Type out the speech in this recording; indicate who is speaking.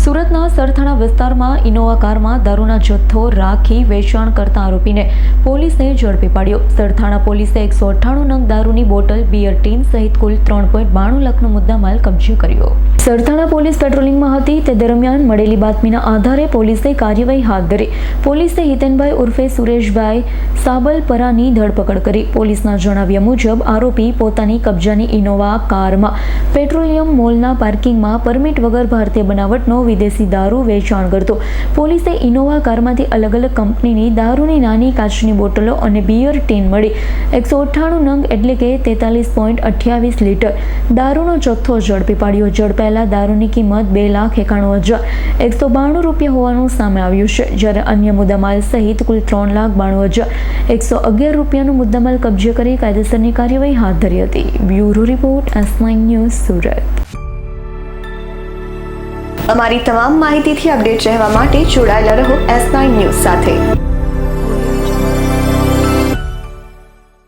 Speaker 1: સુરતના સરથાણા વિસ્તારમાં ઇનોવા કારમાં દારૂના જથ્થો રાખી વેચાણ કરતા આરોપીને પોલીસે ઝડપી પાડ્યો। સરથાણા પોલીસે 198 નંગ દારૂની બોટલ, બિયર ટીન સહિત કુલ 3.92 લાખનો મુદ્દામાલ કબજે કર્યો। સરથાણા પોલીસ પેટ્રોલિંગમાં હતી તે દરમિયાન મળેલી બાતમીના આધારે પોલીસે કાર્યવાહી હાથ ધરી। પોલીસે હિતેનભાઈ ઉર્ફે સુરેશભાઈ સાબલપરાની ધરપકડ કરી। પોલીસના જણાવ્યા મુજબ આરોપી પોતાની કબજાની ઇનોવા કારમાં પેટ્રોલિયમ મોલના પાર્કિંગમાં પરમિટ વગર ભારતીય બનાવટનો વિદેશી દારૂ વેચાણ કરતો। પોલીસે ઇનોવા કારમાંથી અલગ અલગ કંપનીની દારૂની નાની કાચની બોટલો અને બિયર ટીન મળી 198 નંગ એટલે કે 43.28 લીટર દારૂનો જથ્થો ઝડપી પાડ્યો। ઝડપાયેલા દારૂની કિંમત 2,91,192 રૂપિયા હોવાનું સામે આવ્યું છે, જ્યારે અન્ય મુદ્દામાલ સહિત કુલ 3,92,111 રૂપિયાનો મુદ્દામાલ કબજે કરી કાયદેસરની કાર્યવાહી હાથ ધરી હતી। Bureau report, S9 news, Surat.
Speaker 2: અમારી તમામ માહિતીથી અપડેટ રહેવા માટે જોડાયેલા રહો S9 ન્યૂઝ સાથે।